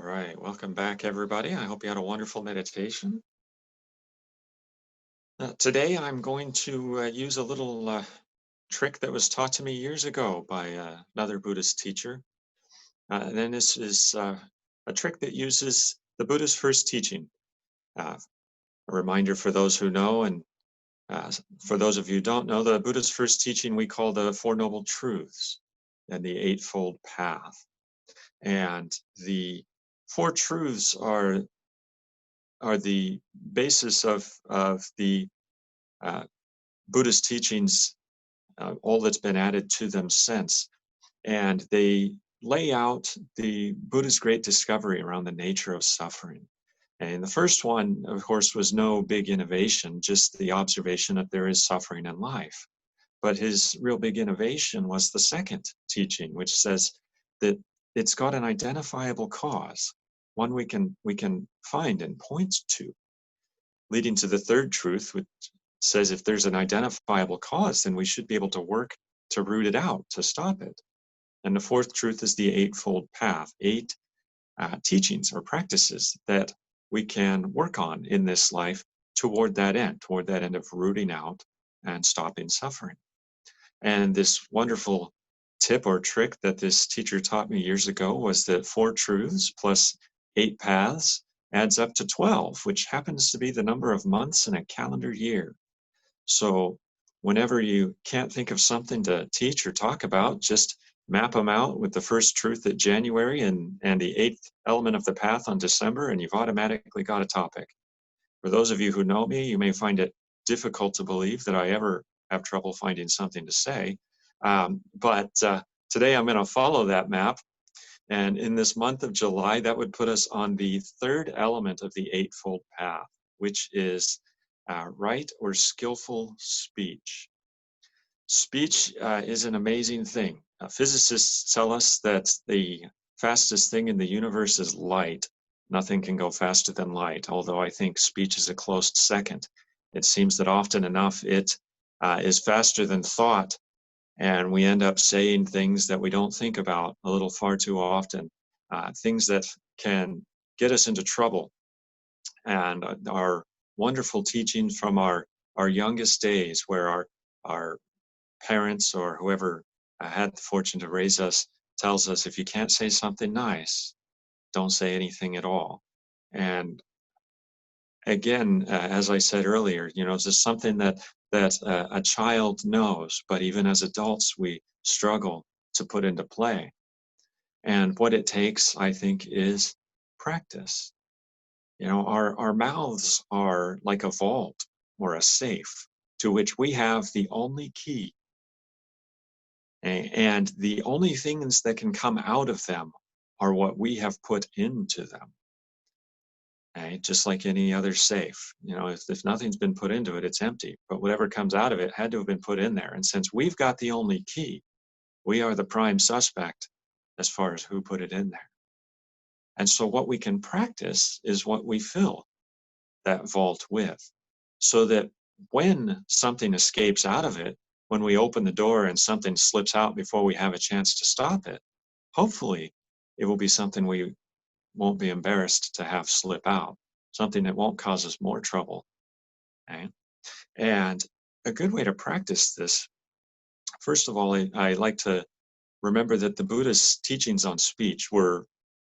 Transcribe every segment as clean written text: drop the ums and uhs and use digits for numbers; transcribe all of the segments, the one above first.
right, welcome back, everybody. I hope you had a wonderful meditation. Today, I'm going to use a little trick that was taught to me years ago by another Buddhist teacher. And then this is a trick that uses the Buddha's first teaching. A reminder for those who know, and for those of you who don't know, the Buddha's first teaching we call the Four Noble Truths and the Eightfold Path. And the Four Truths are the basis of the uh, Buddhist teachings, all that's been added to them since. And they lay out the Buddha's great discovery around the nature of suffering. And the first one, of course, was no big innovation, just the observation that there is suffering in life. But his real big innovation was the second teaching, which says that it's got an identifiable cause, one we can find and point to, leading to the third truth, which says if there's an identifiable cause, then we should be able to work to root it out, to stop it. And the fourth truth is the Eightfold Path, eight teachings or practices that we can work on in this life toward that end of rooting out and stopping suffering. And this wonderful tip or trick that this teacher taught me years ago was that four truths plus eight paths adds up to 12, which happens to be the number of months in a calendar year. So whenever you can't think of something to teach or talk about, just map them out with the first truth at January and the eighth element of the path on December, and you've automatically got a topic. For those of you who know me, you may find it difficult to believe that I ever have trouble finding something to say. But today I'm going to follow that map. And in this month of July, that would put us on the third element of the Eightfold Path, which is right or skillful speech. Speech is an amazing thing. Physicists tell us that the fastest thing in the universe is light. Nothing can go faster than light, although I think speech is a close second. It seems that often enough it is faster than thought, and we end up saying things that we don't think about a little far too often, things that can get us into trouble. And our wonderful teachings from our youngest days, where our parents or whoever had the fortune to raise us tells us if you can't say something nice, don't say anything at all. And again, as I said earlier, it's just something that a child knows, but even as adults, we struggle to put into play. And what it takes, I think, is practice. Our mouths are like a vault or a safe to which we have the only key. And the only things that can come out of them are what we have put into them. Okay? Just like any other safe. If nothing's been put into it, it's empty. But whatever comes out of it had to have been put in there. And since we've got the only key, we are the prime suspect as far as who put it in there. And so what we can practice is what we fill that vault with, so that when something escapes out of it, when we open the door and something slips out before we have a chance to stop it, hopefully it will be something we won't be embarrassed to have slip out, something that won't cause us more trouble. Okay? And a good way to practice this, first of all, I like to remember that the Buddha's teachings on speech were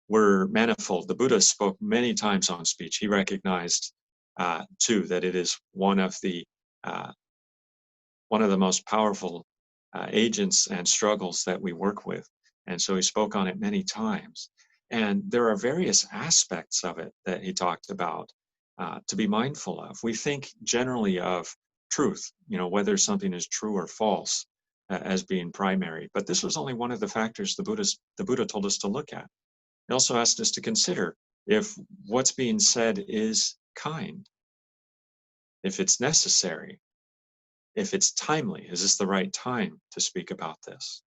manifold. The Buddha spoke many times on speech. He recognized, too, that it is one of the most powerful agents and struggles that we work with. And so he spoke on it many times. And there are various aspects of it that he talked about to be mindful of. We think generally of truth, whether something is true or false, as being primary. But this was only one of the factors the Buddha told us to look at. He also asked us to consider if what's being said is kind, if it's necessary, if it's timely. Is this the right time to speak about this?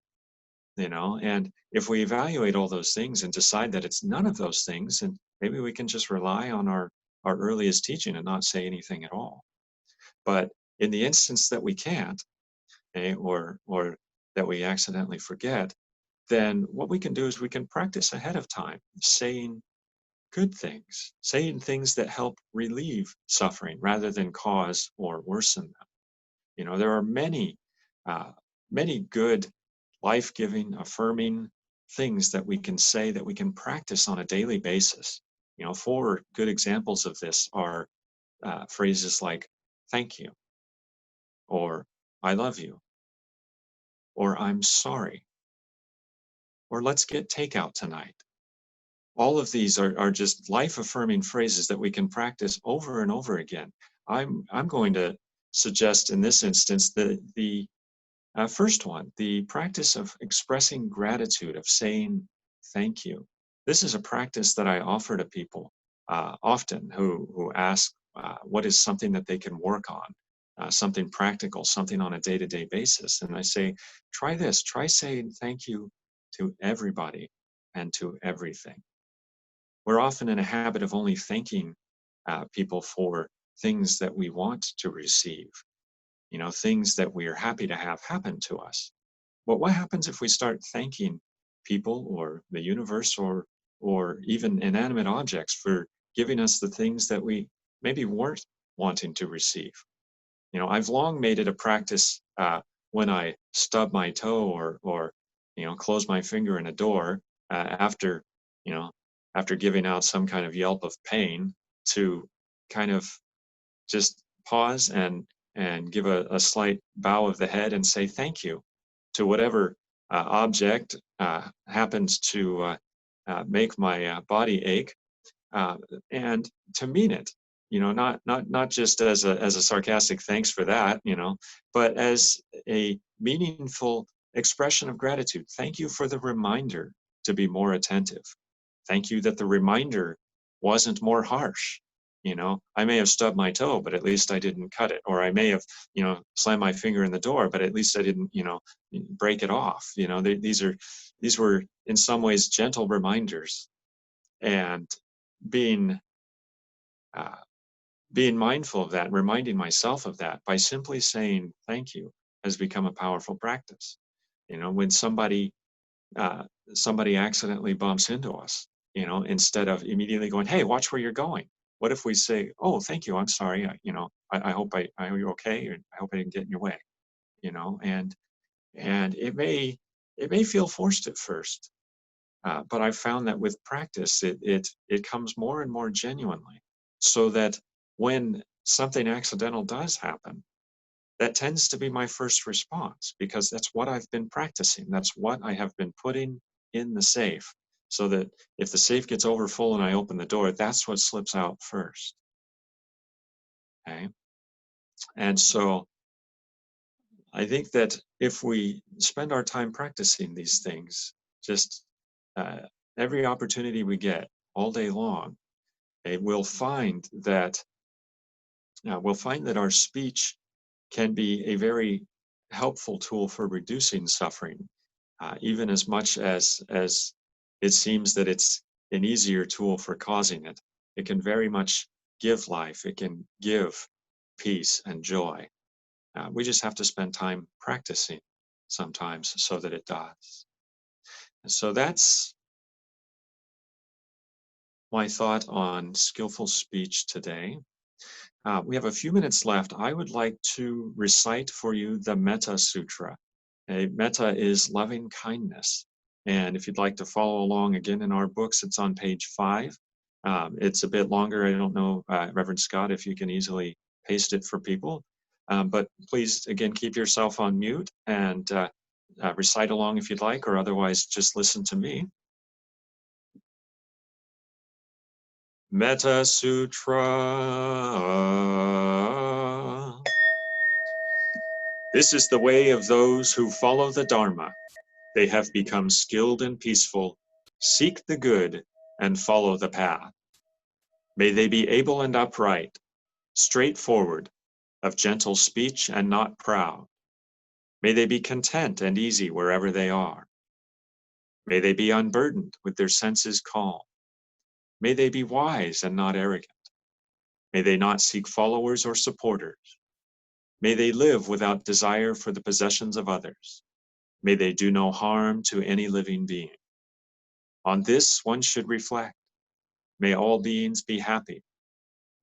And if we evaluate all those things and decide that it's none of those things, and maybe we can just rely on our earliest teaching and not say anything at all. But in the instance that we can't, or that we accidentally forget, then what we can do is we can practice ahead of time, saying good things, saying things that help relieve suffering rather than cause or worsen them. There are uh, many good, life-giving, affirming things that we can say, that we can practice on a daily basis. Four good examples of this are phrases like "thank you," or "I love you," or "I'm sorry," or "let's get takeout tonight." All of these are just life-affirming phrases that we can practice over and over again. I'm going to suggest in this instance the first one, the practice of expressing gratitude, of saying thank you. This is a practice that I offer to people often who ask what is something that they can work on, something practical, something on a day-to-day basis. And I say, try this, try saying thank you to everybody and to everything. We're often in a habit of only thanking people for things that we want to receive, things that we are happy to have happen to us. But what happens if we start thanking people or the universe or even inanimate objects for giving us the things that we maybe weren't wanting to receive? I've long made it a practice when I stub my toe or close my finger in a door after you know after giving out some kind of yelp of pain, to kind of just pause and give a slight bow of the head and say thank you to whatever object happens to make my body ache, uh, and to mean it, not just as a sarcastic thanks for that, but as a meaningful expression of gratitude. Thank you for the reminder to be more attentive. Thank you that the reminder wasn't more harsh. I may have stubbed my toe, but at least I didn't cut it. Or I may have, slammed my finger in the door, but at least I didn't, break it off. These were in some ways gentle reminders, and being uh, being mindful of that, reminding myself of that by simply saying thank you has become a powerful practice. When uh, somebody accidentally bumps into us, instead of immediately going, "Hey, watch where you're going," what if we say, "Oh, thank you, I'm sorry, I hope I hope you're okay, and I hope I didn't get in your way," and it may feel forced at first, but I've found that with practice, it comes more and more genuinely, so that when something accidental does happen, that tends to be my first response, because that's what I've been practicing. That's what I have been putting in the safe, so that if the safe gets over full and I open the door, that's what slips out first. Okay. And so I think that if we spend our time practicing these things, just uh, every opportunity we get all day long, we'll find that our speech can be a very helpful tool for reducing suffering, even as much as it seems that it's an easier tool for causing it. It can very much give life. It can give peace and joy. We just have to spend time practicing sometimes so that it does. And so that's my thought on skillful speech today. We have a few minutes left. I would like to recite for you the Mehta Sutra. Metta is loving kindness. And if you'd like to follow along again in our books, it's on page 5. It's a bit longer. I don't know, Reverend Scott, if you can easily paste it for people. But please, again, keep yourself on mute and recite along if you'd like, or otherwise just listen to me. Metta Sutra. This is the way of those who follow the Dharma. They have become skilled and peaceful, seek the good, and follow the path. May they be able and upright, straightforward, of gentle speech and not proud. May they be content and easy wherever they are. May they be unburdened, with their senses calm. May they be wise and not arrogant. May they not seek followers or supporters. May they live without desire for the possessions of others. May they do no harm to any living being. On this one should reflect. May all beings be happy.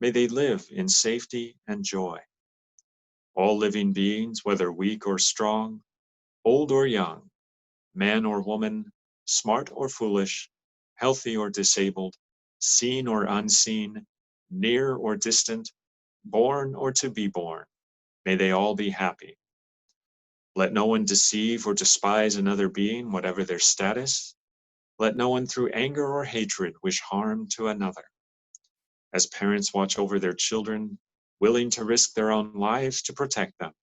May they live in safety and joy. All living beings, whether weak or strong, old or young, man or woman, smart or foolish, healthy or disabled, seen or unseen, near or distant, born or to be born, may they all be happy. Let no one deceive or despise another being, whatever their status. Let no one through anger or hatred wish harm to another. As parents watch over their children, willing to risk their own lives to protect them,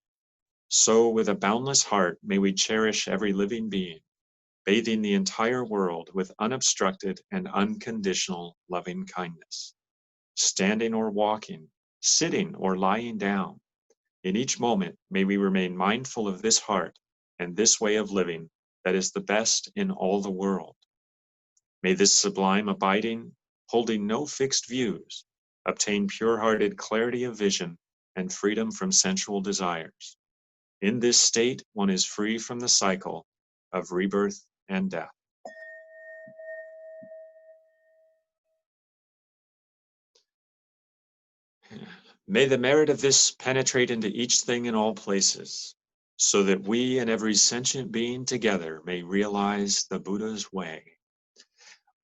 so with a boundless heart may we cherish every living being, bathing the entire world with unobstructed and unconditional loving kindness. Standing or walking, sitting or lying down, in each moment may we remain mindful of this heart and this way of living that is the best in all the world. May this sublime abiding, holding no fixed views, obtain pure-hearted clarity of vision and freedom from sensual desires. In this state, one is free from the cycle of rebirth and death. May the merit of this penetrate into each thing in all places, so that we and every sentient being together may realize the Buddha's way.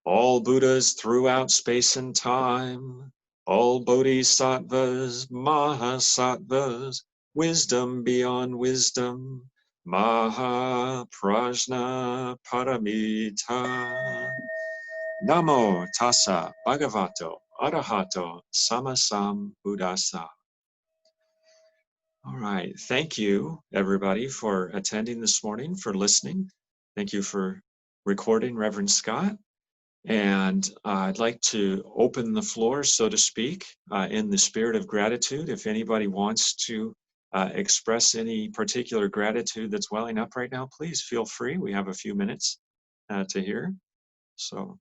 All Buddhas throughout space and time, all bodhisattvas, mahasattvas, wisdom beyond wisdom, maha prajna paramita. Namo tassa bhagavato arahato samasam buddhassa. All right. Thank you, everybody, for attending this morning, for listening. Thank you for recording, Reverend Scott. And I'd like to open the floor, so to speak, in the spirit of gratitude. If anybody wants to express any particular gratitude that's welling up right now, please feel free. We have a few minutes to hear. So,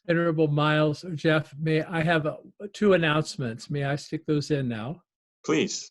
Venerable Miles, Jeff, may I have two announcements? May I stick those in now? please.